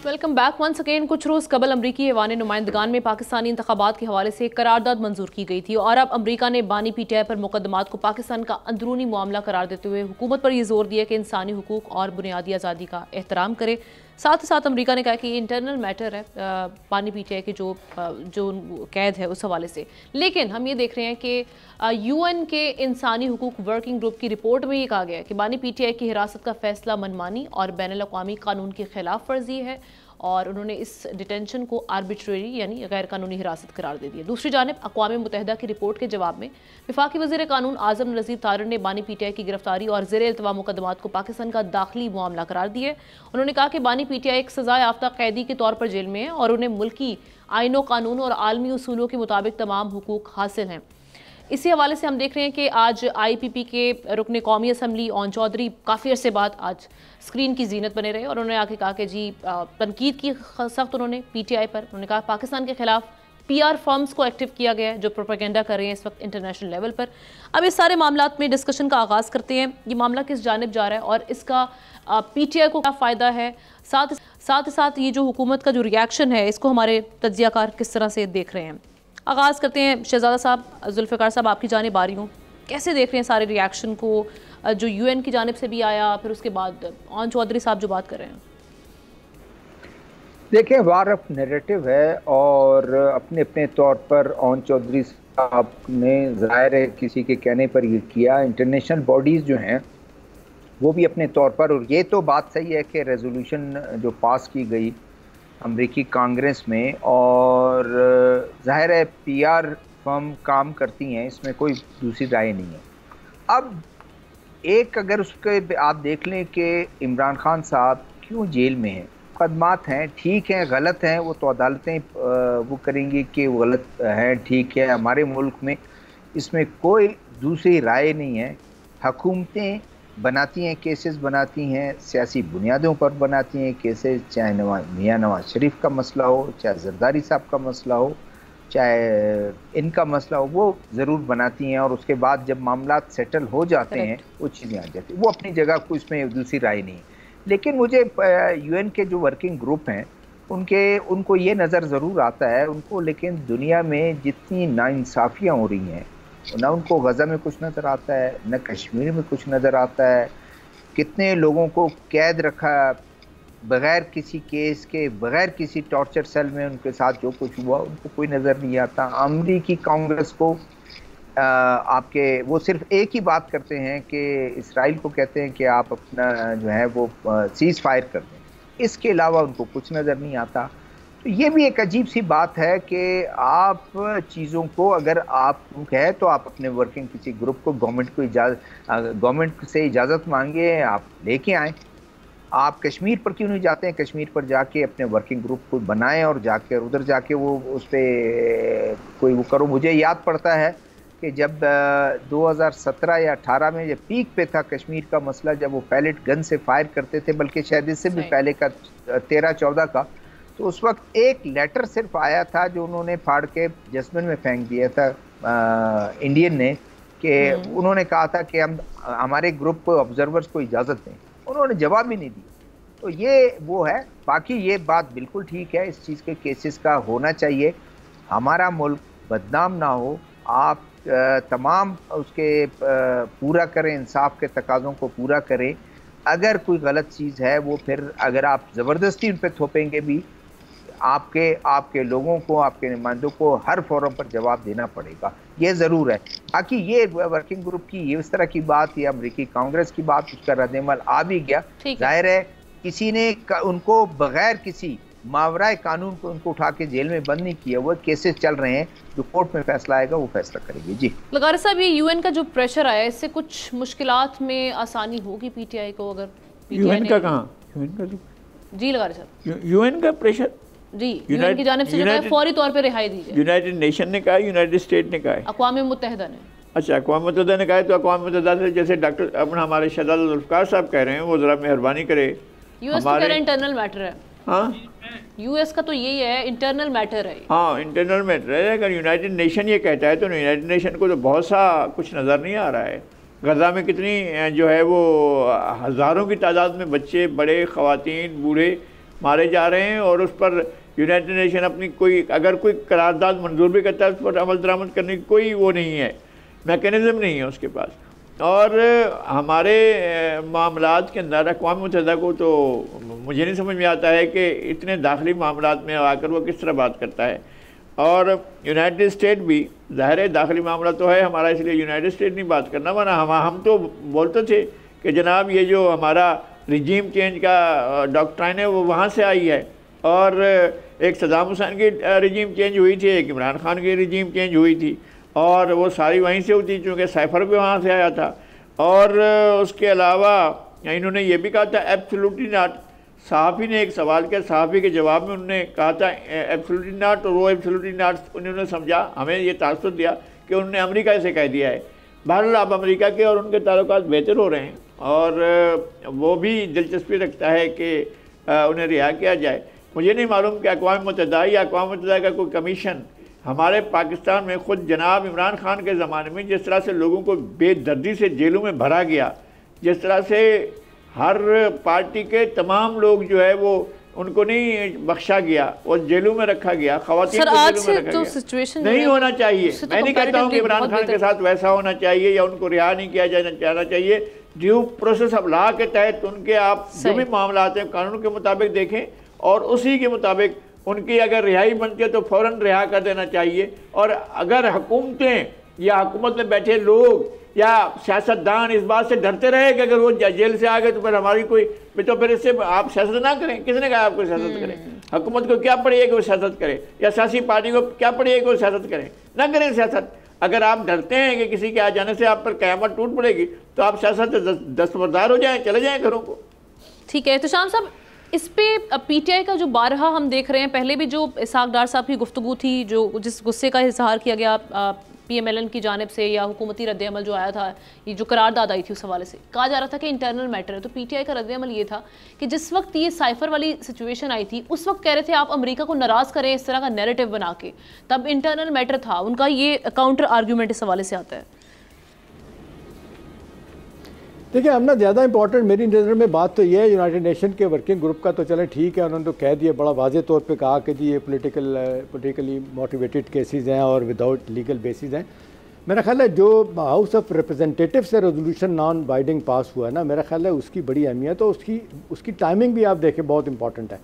Welcome back once again. कुछ रोज़ कबल अमरीकी ऐवान नुमाइंदगान में पाकिस्तानी इंतखाबात के हवाले से एक करारदाद मंजूर की गई थी और अब अमरीका ने बानी पीटीआई पर मुकदमात को पाकिस्तान का अंदरूनी मामला करार देते हुए हुकूमत पर यह जोर दिया कि इंसानी हुकूक और बुनियादी आज़ादी का एहतराम करे। साथ ही साथ अमरीका ने कहा कि ये इंटरनल मैटर है बानी पीटीआई की जो कैद है उस हवाले से। लेकिन हम ये देख रहे हैं कि यूएन के इंसानी हुकूक वर्किंग ग्रुप की रिपोर्ट में ये कहा गया है कि बानी पीटीआई की हिरासत का फैसला मनमानी और बैनुल-अक़वामी कानून की खिलाफ वर्जी है और उन्होंने इस डिटेंशन को आर्बिट्रेरी यानी गैर कानूनी हिरासत करार दे दिया। दूसरी जानिब अक़वाम मुत्तहिदा की रिपोर्ट के जवाब में वफाकी वज़ीर कानून आज़म नज़ीर तारिर ने बानी पीटीआई की गिरफ्तारी और ज़ेर इल्तवा मुकदमात को पाकिस्तान का दाखिली मामला करार दिए। उन्होंने कहा कि बानी पीटीआई एक सज़ा याफ्ता कैदी के तौर पर जेल में है और उन्हें मुल्की आइनों, कानून और आलमी उसूलों के मुताबिक तमाम हुकूक हासिल हैं। इसी हवाले से हम देख रहे हैं कि आज IPP के रुकन कौमी असम्बली ओन चौधरी काफ़ी अरसे बाद आज स्क्रीन की जीनत बने रहे और उन्होंने आके कहा कि जी तनकीद की सख्त उन्होंने PTI पर। उन्होंने कहा पाकिस्तान के खिलाफ PR फर्म्स को एक्टिव किया गया है जो प्रोपेगेंडा कर रहे हैं इस वक्त इंटरनेशनल लेवल पर। अब इस सारे मामलात में डिस्कशन का आगाज़ करते हैं, ये मामला किस जानिब जा रहा है और इसका PTI को क्या फ़ायदा है, साथ ये जो हुकूमत का जो रिएक्शन है इसको हमारे तज्ज़ियाकार किस तरह से देख रहे हैं। आगाज़ करते हैं शहजादा साहब, जुल्फ़िकार साहब आपकी जानिब आ रही हूँ, कैसे देख रहे हैं सारे रिएक्शन को जो UN की जानिब से भी आया, फिर उसके बाद ओन चौधरी साहब जो बात कर रहे हैं। देखिए वार ऑफ नैरेटिव है और अपने अपने तौर पर ओन चौधरी साहब ने ज़ाहिर है किसी के कहने पर ये किया। इंटरनेशनल बॉडीज़ जो हैं वो भी अपने तौर पर, और ये तो बात सही है कि रेजोल्यूशन जो पास की गई अमेरिकी कांग्रेस में, और ज़ाहिर है PR फर्म काम करती हैं, इसमें कोई दूसरी राय नहीं है। अब एक अगर उसके आप देख लें कि इमरान खान साहब क्यों जेल में हैं, मुकदमात हैं, ठीक हैं गलत हैं, वो तो अदालतें वो करेंगी कि वो गलत हैं ठीक है। हमारे मुल्क में इसमें कोई दूसरी राय नहीं है। हुकूमतें बनाती हैं, केसेस बनाती हैं, सियासी बुनियादों पर बनाती हैं केसेस, चाहे मियां नवाज शरीफ का मसला हो, चाहे जरदारी साहब का मसला हो, चाहे इनका मसला हो, वो ज़रूर बनाती हैं और उसके बाद जब मामलात सेटल हो जाते हैं वो चीज़ें आ जाती हैं, वो अपनी जगह को इसमें दूसरी राय नहीं। लेकिन मुझे UN के जो वर्किंग ग्रुप हैं उनको ये नज़र ज़रूर आता है उनको, लेकिन दुनिया में जितनी नाइंसाफ़ियाँ हो रही हैं ना उनको गज़ा में कुछ नज़र आता है, न कश्मीर में कुछ नज़र आता है। कितने लोगों को कैद रखा बग़ैर किसी केस के, बग़ैर किसी टॉर्चर सेल में, उनके साथ जो कुछ हुआ उनको कोई नज़र नहीं आता। अमरीकी कांग्रेस को आपके वो सिर्फ एक ही बात करते हैं कि इसराइल को कहते हैं कि आप अपना जो है वो सीज़ फायर कर दें, इसके अलावा उनको कुछ नज़र नहीं आता। तो ये भी एक अजीब सी बात है कि आप चीज़ों को अगर आप है तो आप अपने वर्किंग किसी ग्रुप को गवर्नमेंट से इजाज़त मांगे, आप लेके आएँ। आप कश्मीर पर क्यों नहीं जाते हैं? कश्मीर पर जाके अपने वर्किंग ग्रुप को बनाएं और जाके उधर जाके वो उस पर कोई वो करो। मुझे याद पड़ता है कि जब 2017 या 18 में जब पीक पे था कश्मीर का मसला, जब वो पैलेट गन से फायर करते थे, बल्कि शायद इससे भी पहले का 13-14 का, तो उस वक्त एक लेटर सिर्फ आया था जो उन्होंने फाड़ के डस्टबिन में फेंक दिया था इंडियन ने, कि उन्होंने कहा था कि हम हमारे ग्रुप ऑब्जर्वर्स को इजाज़त दें, उन्होंने जवाब ही नहीं दिया। तो ये वो है। बाकी ये बात बिल्कुल ठीक है, इस चीज़ के केसेस का होना चाहिए, हमारा मुल्क बदनाम ना हो। आप तमाम उसके पूरा करें, इंसाफ के तकाज़ों को पूरा करें। अगर कोई गलत चीज़ है वो फिर अगर आप ज़बरदस्ती उन पर थोपेंगे भी, आपके लोगों को, आपके नुमाइंदों को हर फोरम पर जवाब देना पड़ेगा, ये ज़रूर है। बाकी ये वर्किंग ग्रुप की ये इस तरह की बात, या अमरीकी कांग्रेस की बात, उसका रद्द-ए-अमल आ भी गया, जाहिर है किसी ने उनको बगैर किसी मावराए कानून को उनको उठा के जेल में बंद नहीं किया। वो केसेस चल रहे हैं, जो कोर्ट में फैसला आएगा वो फैसला करेगी। जी लगारी साहब, ये यूएन का जो प्रेशर आया, इससे कुछ मुश्किलात में आसानी होगी पीटीआई को? अगर यूएन का कहाँ, यूएन का जी लगारी साहब, यूएन का प्रेशर जी यूएन की जानिब से जो है फौरी तौर पे रिहाई दी जाए। यूनाइटेड नेशन ने कहा, यूनाइटेड स्टेट ने कहा है, अक़वाम मुत्तहिदा ने। अच्छा, अक़वाम मुत्तहिदा ने कहा है, तो अक़वाम मुत्तहिदा से जैसे डॉक्टर अपना हमारे शहजाद जुल्फ़िकार साहब कह रहे हैं, वो ज़रा मेहरबानी करे। यूएस तो कह रहे हैं इंटरनल मैटर है। हाँ, यूएस का तो यही है, इंटरनल मैटर है। हाँ, इंटरनल मैटर है। अगर यूनाइटेड नेशन ये कहता है तो यूनाइटेड नेशन को तो बहुत सा कुछ नज़र नहीं आ रहा है। गज़ा में कितनी जो है वो हज़ारों की तादाद में बच्चे, बड़े, ख़वातीन, बूढ़े मारे जा रहे हैं, और उस पर यूनाइटेड नेशन अपनी कोई अगर कोई करारदाद मंजूर भी करता है, उस पर अमल दरामद करने की कोई वो नहीं है, मैकेनिज़्म नहीं है उसके पास। और हमारे मामलात के अंदर अक़वाम मुत्तहिदा को तो मुझे नहीं समझ में आता है कि इतने दाखिली मामलात में आकर वो किस तरह बात करता है। और यूनाइटेड स्टेट भी ज़ाहिर है दाखिली मामला तो है हमारा, इसलिए यूनाइटेड स्टेट नहीं बात करना, वरना हम तो बोलते थे कि जनाब ये जो हमारा रिजीम चेंज का डॉक्ट्राइन है वो वहाँ से आई है, और एक सद्दाम हुसैन की रिजीम चेंज हुई थी, एक इमरान खान की रिजीम चेंज हुई थी, और वो सारी वहीं से होती, चूँकि साइफर भी वहाँ से आया था। और उसके अलावा इन्होंने ये भी कहा था एब्सोल्युटली नॉट। सहाफ़ी ने एक सवाल किया, सहाफ़ी के जवाब में उन्होंने कहा था एब्सोल्युटली नॉट, और वो एब्सोल्युटली नॉट उन्होंने समझा, हमें ये तासुर दिया कि उन्होंने अमेरिका से कह दिया है। बहरहाल अब अमेरिका के और उनके ताल्लुकात बेहतर हो रहे हैं, और वो भी दिलचस्पी रखता है कि उन्हें रिहा किया जाए। मुझे नहीं मालूम कि अक़वाम मुत्तहिदा या अक़वाम मुत्तहिदा का कोई कमीशन हमारे पाकिस्तान में खुद जनाब इमरान खान के ज़माने में जिस तरह से लोगों को बेदर्दी से जेलों में भरा गया, जिस तरह से हर पार्टी के तमाम लोग जो है वो उनको नहीं बख्शा गया और जेलों में रखा गया, ख़वातीन को जेलों में रखा गया, नहीं होना चाहिए। मैं नहीं कहता हूँ कि इमरान खान के साथ वैसा होना चाहिए या उनको रिहा नहीं किया जाना चाहिए। ड्यू प्रोसेस ऑफ लॉ के तहत उनके आप जो भी मामला आते हैं कानून के मुताबिक देखें, और उसी के मुताबिक उनकी अगर रिहाई बनती है तो फ़ौरन रिहा कर देना चाहिए। और अगर हुकूमतें या हुकूमत में बैठे लोग या सियासतदान इस बात से डरते रहे कि अगर वो जेल से आ गए तो फिर हमारी कोई, तो फिर इससे आप सियासत ना करें। किसने कहा आपको सियासत करें? हुकूमत को क्या पड़ी है कि वो सियासत करे, या सियासी पार्टी को क्या पड़ी है कि वो सियासत करें? ना करें सियासत। अगर आप डरते हैं कि किसी के आ जाने से आप पर क़यामत टूट पड़ेगी तो आप सियासत से दस्तबरदार हो जाएँ, चले जाएँ घरों को। ठीक है, तो शाम साहब इस पे पीटीआई का जो बारहा हम देख रहे हैं, पहले भी जो इसहाक डार साहब की गुफ्तगू थी, जो जिस गुस्से का इजहार किया गया पीएमएलएन की जानिब से, या हुकूमती रद्द-ए-अमल जो आया था, ये जो करारदाद आई थी उस हवाले से कहा जा रहा था कि इंटरनल मैटर है। तो पीटीआई का रद्द-ए-अमल ये था कि जिस वक्त ये साइफर वाली सिचुएशन आई थी उस वक्त कह रहे थे आप अमेरिका को नाराज़ करें इस तरह का नैरेटिव बना के, तब इंटरनल मैटर था उनका। ये काउंटर आर्ग्यूमेंट इस हवाले से आता है। देखिए, हम ना ज़्यादा इंपॉर्टेंट मेरी नज़र में बात तो ये है, यूनाइटेड नेशन के वर्किंग ग्रुप का तो चले ठीक है, उन्होंने तो कह दिया, बड़ा वाज़े तौर पे कहा कि जी ये पॉलिटिकली मोटिवेटेड केसेस हैं और विदाउट लीगल बेसिस हैं। मेरा ख्याल है जो हाउस ऑफ रिप्रेजेंटेटिव से रेजोल्यूशन नॉन बाइंडिंग पास हुआ है ना, मेरा ख्याल है उसकी बड़ी अहमियत है। उसकी टाइमिंग भी आप देखें बहुत इंपॉर्टेंट है।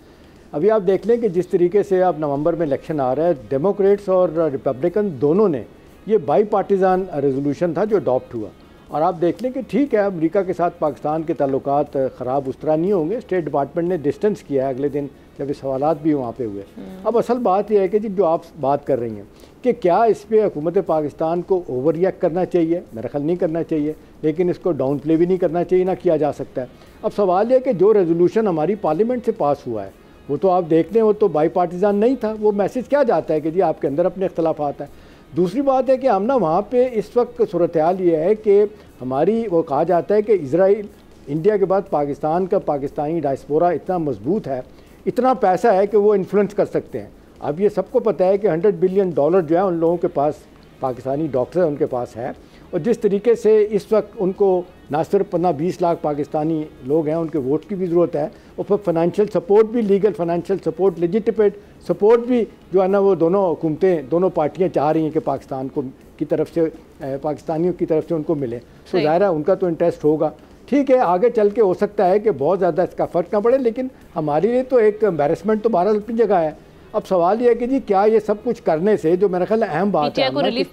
अभी आप देख लें कि जिस तरीके से अब नवंबर में इलेक्शन आ रहा है, डेमोक्रेट्स और रिपब्लिकन दोनों ने, ये बाई पार्टीज़ान रेजोल्यूशन था जो अडॉप्ट हुआ। और आप देख लें कि ठीक है, अमेरिका के साथ पाकिस्तान के ताल्लुकात ख़राब उस तरह नहीं होंगे, स्टेट डिपार्टमेंट ने डिस्टेंस किया है अगले दिन जब इस सवालात भी वहाँ पे हुए। अब असल बात यह है कि जो आप बात कर रही हैं कि क्या इस पर हुकूमत पाकिस्तान को ओवर रिएक्ट करना चाहिए, मेरा ख्याल नहीं करना चाहिए, लेकिन इसको डाउन प्ले भी नहीं करना चाहिए, ना किया जा सकता है। अब सवाल यह कि जो रेजोल्यूशन हमारी पार्लियामेंट से पास हुआ है वो तो आप देख लें, वो तो बाई पार्टीज़ान नहीं था। वो मैसेज क्या जाता है कि जी आपके अंदर अपने इख्तलाफात हैं। दूसरी बात है कि हम ना वहाँ पे इस वक्त सूरत हाल ये है कि हमारी, वो कहा जाता है कि इजराइल इंडिया के बाद पाकिस्तान का पाकिस्तानी डायस्पोरा इतना मजबूत है, इतना पैसा है कि वो इन्फ्लुएंस कर सकते हैं। अब ये सबको पता है कि $100 बिलियन जो है उन लोगों के पास, पाकिस्तानी डॉक्टर उनके पास है, और जिस तरीके से इस वक्त उनको ना सिर्फ 15-20 लाख पाकिस्तानी लोग हैं, उनके वोट की भी ज़रूरत है, और फिर फाइनेंशियल सपोर्ट भी, legal financial support, legitimate support भी जो है ना वो दोनों हुकूमतें, दोनों पार्टियां चाह रही हैं कि पाकिस्तान को की तरफ से, पाकिस्तानियों की तरफ से उनको मिले। तो ज़ाहिर है उनका तो इंटरेस्ट होगा। ठीक है, आगे चल के हो सकता है कि बहुत ज़्यादा इसका फ़र्क ना पड़े, लेकिन हमारे लिए तो एक एम्बेरसमेंट तो बहरहाल अपनी जगह है। अब सवाल ये है कि जी क्या ये सब कुछ करने से, जो मेरा ख्याल अहम बात है, क्या बानी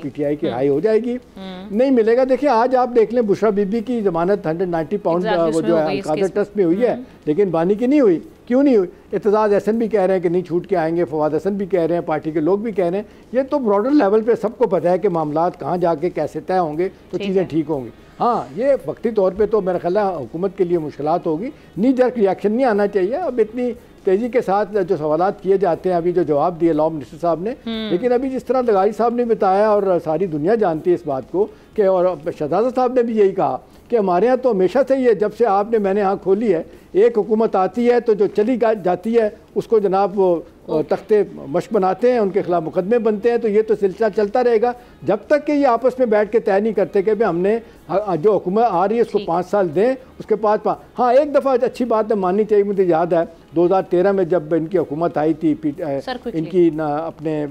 पीटीआई की हाई हो जाएगी? नहीं मिलेगा। देखिए आज आप देख लें, बुशरा बीबी की जमानत 190 पाउंड वो जो है कादर ट्रस्ट में हुई है, लेकिन बानी की नहीं हुई। क्यों नहीं हुई? एतजाज़ हसन भी कह रहे हैं कि नहीं छूट के आएंगे, फवाद हसन भी कह रहे हैं, पार्टी के लोग भी कह रहे हैं। ये तो ब्रॉडर लेवल पे सबको पता है कि मामलात कहाँ जाके कैसे तय होंगे तो चीज़ें ठीक होंगी। हाँ, ये वक्ती तौर पे तो मेरा ख्याल है हुकूमत के लिए मुश्किलात होगी, नी जर्क रिएक्शन नहीं आना चाहिए। अब इतनी तेज़ी के साथ जो सवालात किए जाते हैं, अभी जो जवाब दिए लॉ मिनिस्टर साहब ने, लेकिन अभी जिस तरह लगारी साहब ने बताया और सारी दुनिया जानती है इस बात को कि, और शहजादा साहब ने भी यही कहा कि हमारे यहाँ तो हमेशा से ही है, जब से आपने मैंने यहाँ खोली है, एक हुकूमत आती है तो जो चली जाती है उसको जनाब वो तख्ते मश बनाते हैं, उनके खिलाफ मुकदमे बनते हैं। तो ये तो सिलसिला चलता रहेगा जब तक कि ये आपस में बैठ के तय नहीं करते कि भाई हमने जो हुकूमत आ रही है उसको 5 साल दें, उसके बाद हाँ एक दफ़ा अच्छी बात है माननी चाहिए। मुझे याद है 2013 में जब इनकी हुकूमत आई थी, इनकी अपने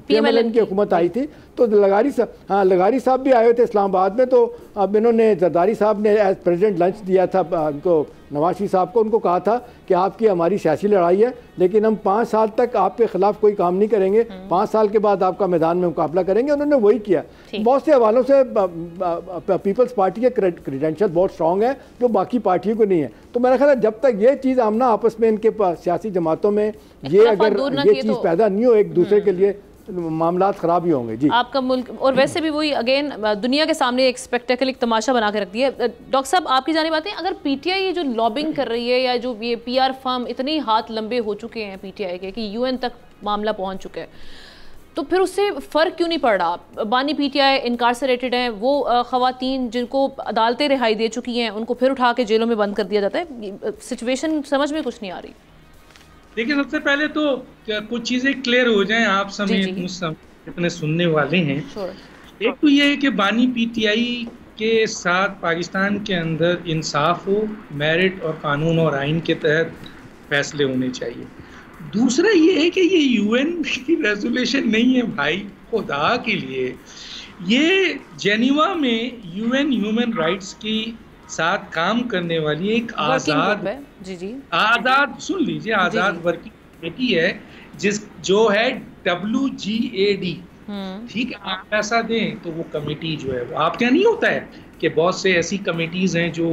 PMLN की हुकूमत आई थी, तो लगारी साहब भी आए थे इस्लामाबाद में। तो अब इन्होंने जरदारी साहब ने एज प्रेसिडेंट लंच दिया था उनको, नवाज शरीफ साहब को, उनको कहा था कि आपकी हमारी सियासी लड़ाई है, लेकिन हम 5 साल तक आपके खिलाफ कोई काम नहीं करेंगे, 5 साल के बाद आपका मैदान में मुकाबला करेंगे। उन्होंने वही किया। बहुत से हवालों से पीपल्स पार्टी के क्रेडेंशियल बहुत स्ट्रॉन्ग है जो बाकी पार्टियों को नहीं है। तो मेरा ख्याल है जब तक ये चीज़ आमना आपस में इनके सियासी जमातों में ये अगर ये चीज़ पैदा नहीं हो एक दूसरे के लिए, मामलात ख़राब ही होंगे। जी, आपका मुल्क और वैसे भी वही अगेन दुनिया के सामने एक स्पेक्टेकल, एक तमाशा बना के रख दिया। डॉक्टर साहब आपकी जाने बातें, अगर पीटीआई ये जो लॉबिंग कर रही है या जो ये PR फर्म इतने हाथ लंबे हो चुके हैं पीटीआई के कि UN तक मामला पहुंच चुका है, तो फिर उससे फ़र्क क्यों नहीं पड़ रहा? बानी पीटीआई इनकार्सरेटेड हैं, वो ख़वातीन जिनको अदालतें रिहाई दे चुकी हैं उनको फिर उठा के जेलों में बंद कर दिया जाता है। सिचुएशन समझ में कुछ नहीं आ रही। देखिए, सबसे पहले तो कुछ चीज़ें क्लियर हो जाएं आप समेत मुझ जितने सुनने वाले हैं। एक तो ये है कि बानी पीटीआई के साथ पाकिस्तान के अंदर इंसाफ हो, मेरिट और कानून और आइन के तहत फैसले होने चाहिए। दूसरा ये है कि ये UN की रेजोल्यूशन नहीं है भाई, खुदा के लिए। ये जेनीवा में UN ह्यूमन राइट्स की साथ काम करने वाली एक आज़ाद सुन लीजिए, आज़ाद वर्किंग कमेटी है जो है WGAD। ठीक है, आप पैसा दें तो वो कमेटी जो है वो आपके यहाँ नहीं होता है कि बहुत से ऐसी कमेटीज़ हैं जो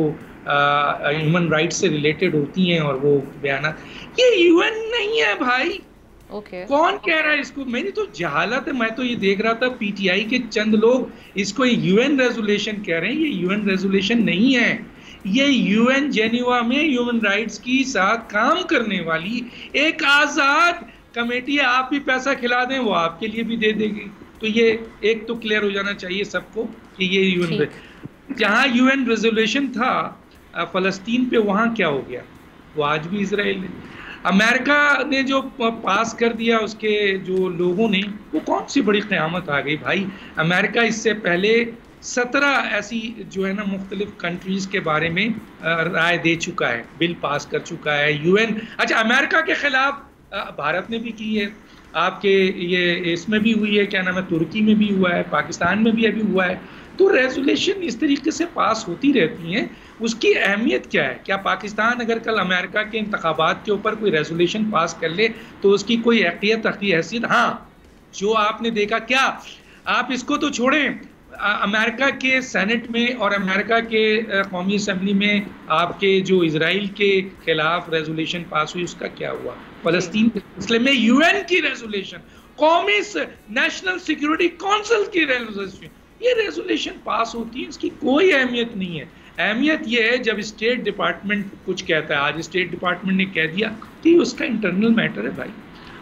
ह्यूमन राइट्स से रिलेटेड होती हैं और वो बयान, ये UN नहीं है भाई। कौन कह रहा है इसको? मैंने तो जहालत है, मैं तो ये देख रहा था पीटीआई के चंद लोग इसको UN रेजोल्यूशन कह रहे हैं। ये UN रेजोल्यूशन नहीं है, ये UN जेनीवा में ह्यूमन राइट्स की साथ काम करने वाली एक आज़ाद कमेटी है। आप भी पैसा खिला दें वो आपके लिए भी दे देगी। तो ये एक तो क्लियर हो जाना चाहिए सबको कि ये UN, जहाँ UN रेजोल्यूशन था फ़लस्तीन पे, वहाँ क्या हो गया? वो आज भी इसराइल ने, अमेरिका ने जो पास कर दिया, उसके जो लोगों ने, वो कौन सी बड़ी क़यामत आ गई भाई। अमेरिका इससे पहले 17 ऐसी जो है ना मुख्तलिफ कंट्रीज़ के बारे में राय दे चुका है, बिल पास कर चुका है UN। अच्छा, अमेरिका के ख़िलाफ़ भारत ने भी की है, आपके ये इसमें भी हुई है, क्या नाम है, तुर्की में भी हुआ है, पाकिस्तान में भी अभी हुआ है। तो रेजोल्यूशन इस तरीके से पास होती रहती हैं। उसकी अहमियत क्या है? क्या पाकिस्तान अगर कल अमेरिका के इंतखाबात के ऊपर कोई रेजोल्यूशन पास कर ले तो उसकी कोई हैसियत? हाँ, जो आपने देखा, क्या आप इसको तो छोड़ें, अमेरिका के सेनेट में और अमेरिका के कौमी असम्बली में आपके जो इजराइल के खिलाफ रेजोल्यूशन पास हुई, उसका क्या हुआ? फ़लस्तीन के मसले में UN की रेजोल्यूशन, कौमी नेशनल सिक्योरिटी काउंसिल की रेजोल्यूशन, ये रेजोल्यूशन पास होती है, इसकी कोई अहमियत नहीं है। अहमियत ये है जब स्टेट डिपार्टमेंट कुछ कहता है। आज स्टेट डिपार्टमेंट ने कह दिया कि उसका इंटरनल मैटर है भाई।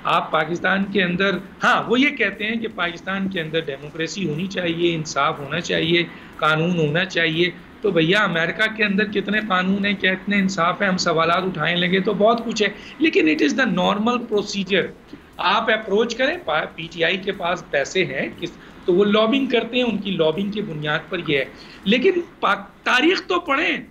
आप पाकिस्तान के अंदर, हाँ, वो ये कहते हैं कि पाकिस्तान के अंदर डेमोक्रेसी होनी चाहिए, इंसाफ होना चाहिए, कानून होना चाहिए, तो भैया अमेरिका के अंदर कितने कानून हैं, कितने इंसाफ है, हम सवालात उठाने लगे तो बहुत कुछ है, लेकिन it is the normal procedure. आप अप्रोच करें, पीटीआई के पास पैसे हैं तो वो लॉबिंग करते हैं, उनकी लॉबिंग की बुनियाद पर ये है। लेकिन तारीख तो पढ़ें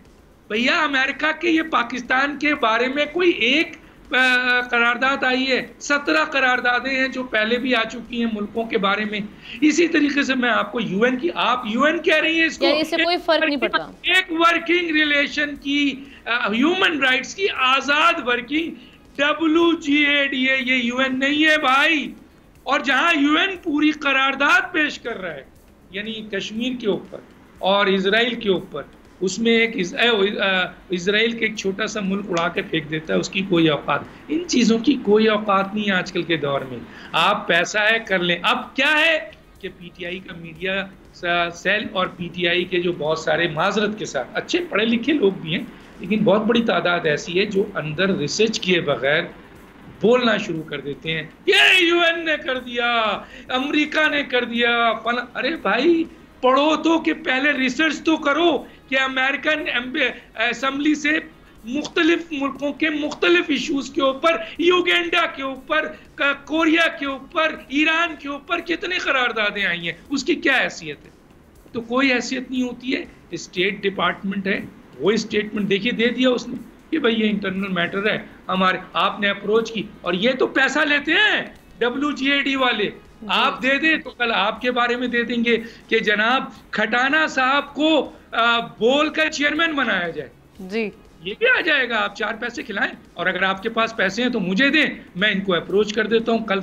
भैया, अमेरिका के ये पाकिस्तान के बारे में कोई एक करारदाद आई है, 17 करारदादें हैं जो पहले भी आ चुकी हैं मुल्कों के बारे में। इसी तरीके से मैं आपको यूएन की, आप यूएन कह रही हैं इसको, इससे कोई फर्क नहीं पड़ता। एक वर्किंग रिलेशन की, ह्यूमन राइट्स की आजाद वर्किंग WGAD है, ये यूएन नहीं है भाई। और जहां यूएन पूरी करारदाद पेश कर रहा है, यानी कश्मीर के ऊपर और इजराइल के ऊपर, उसमें एक इजराइल के एक छोटा सा मुल्क उड़ा के फेंक देता है, उसकी कोई औकात, इन चीज़ों की कोई औकात नहीं है आजकल के दौर में। आप पैसा है कर लें। अब क्या है कि पीटीआई का मीडिया सेल और पीटीआई के जो बहुत सारे, माजरत के साथ अच्छे पढ़े लिखे लोग भी हैं, लेकिन बहुत बड़ी तादाद ऐसी है जो अंदर रिसर्च किए बगैर बोलना शुरू कर देते हैं, ये यूएन ने कर दिया, अमेरिका ने कर दिया, अरे भाई पढ़ो तो, कि पहले रिसर्च तो करो कि अमेरिकन असेंबली से मुख्तलिफ मुल्कों के मुख्तलिफ इशूज़ के ऊपर, युगांडा के ऊपर, कोरिया के ऊपर, ईरान के ऊपर कितनी करारदादें आई हैं, उसकी क्या हैसियत है? तो कोई हैसियत नहीं होती है। स्टेट डिपार्टमेंट है, वो स्टेटमेंट देखिए दे दिया उसने कि भाई ये इंटरनल मैटर है हमारे, आपने अप्रोच की, और ये तो पैसा लेते हैं WGAD वाले। आप दे दें तो कल आपके बारे में दे देंगे कि जनाब खटाना साहब को बोल का चेयरमैन बनाया जाए जी, ये भी आ जाएगा। आप 4 पैसे खिलाएं, और अगर आपके पास पैसे हैं तो मुझे दें, मैं इनको अप्रोच कर देता हूं। कल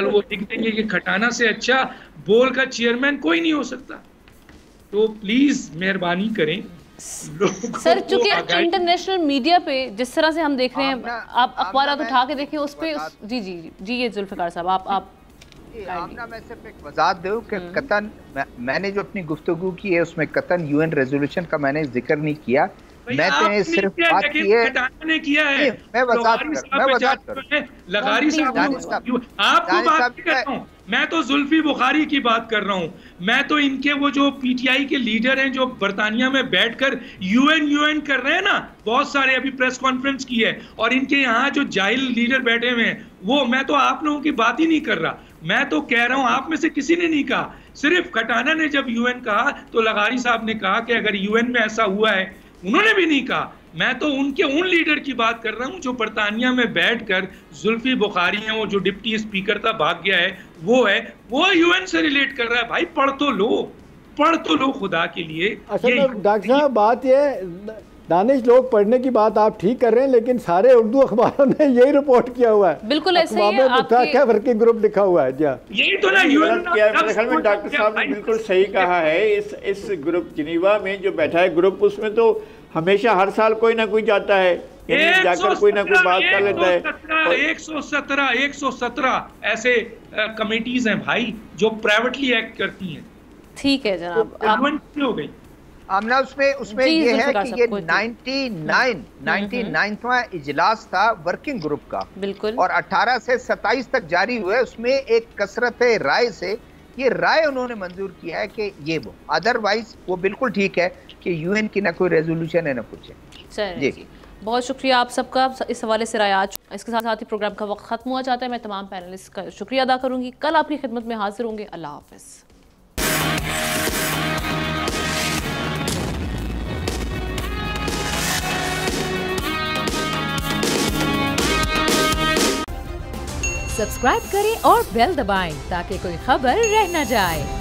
वो लिख देंगे कि खटाना से अच्छा बोल का चेयरमैन कोई नहीं हो सकता। तो प्लीज मेहरबानी करें सर, चूंकि इंटरनेशनल मीडिया पे जिस तरह से हम देख रहे हैं, आप अखबारात उठा के देखें उस पे जी जी जी ये जुल्फ़िकार साहब आप आमना, मैं सिर्फ एक वजाहत दूं कि कतन मैंने जो अपनी गुफ्तगू की है उसमें कतन यूएन रेजोल्यूशन का मैंने जिक्र नहीं किया। मैं तो सिर्फ बात की है, मैं वजाहत कर लगारी साहब आपको बात कर रहा हूँ, मैं तो जुल्फी बुखारी की बात कर रहा हूँ। मैं तो इनके वो जो पीटीआई के लीडर हैं जो बरतानिया में बैठकर यूएन कर रहे हैं ना, बहुत सारे अभी प्रेस कॉन्फ्रेंस की है, और इनके यहाँ जो जाहिल लीडर बैठे हुए हैं, वो मैं तो आप लोगों की बात ही नहीं कर रहा। मैं तो कह रहा हूँ आप में से किसी ने नहीं कहा, सिर्फ खटाना ने जब यूएन कहा तो लगारी साहब ने कहा कि अगर यूएन में ऐसा हुआ है, उन्होंने भी नहीं कहा। मैं तो उन लीडर की बात कर रहा हूं जो बरतानिया में बैठकर, जुल्फी बुखारी है, वो जो डिप्टी स्पीकर था भाग गया है, वो यूएन से रिलेट कर रहा है। भाई पढ़ तो लो खुदा के लिए। डॉक्टर साहब बात ये दानिश, लोग पढ़ने की बात आप ठीक कर रहे हैं, लेकिन सारे उर्दू अखबारों ने यही रिपोर्ट किया हुआ है। बिल्कुल ऐसे ही है, क्या वर्किंग ग्रुप लिखा हुआ है। यही तो ना यूएन में डॉक्टर साहब ने बिल्कुल सही कहा है। इस ग्रुप जिनीवा में जो बैठा है ग्रुप, उसमें तो हमेशा हर साल कोई ना कोई जाता है, जाकर कोई ना कोई बात कर लेता है। 117 ऐसे कमेटीज हैं भाई जो प्राइवेटली एक्ट करती हैं। ठीक है जनाब, आप हो गई आमना, उसमें ये है कि ये 99वां इजलास था वर्किंग ग्रुप का, बिल्कुल, और 18 से 27 तक जारी हुए। उसमें एक कसरत राय से ये राय उन्होंने मंजूर किया है कि ये वो, अदरवाइज वो बिल्कुल ठीक है कि यूएन की ना कोई रेजोल्यूशन है ना कुछ है। जी, बहुत शुक्रिया आप सबका इस हवाले से राय। आज इसके साथ ही प्रोग्राम का वक्त खत्म हुआ चाहता है। मैं तमाम पैनलिस्ट का शुक्रिया अदा करूंगी। कल आपकी खिदमत में हाजिर होंगे। अल्लाह हाफिज़। सब्सक्राइब करें और बेल दबाएं ताकि कोई खबर रह न जाए।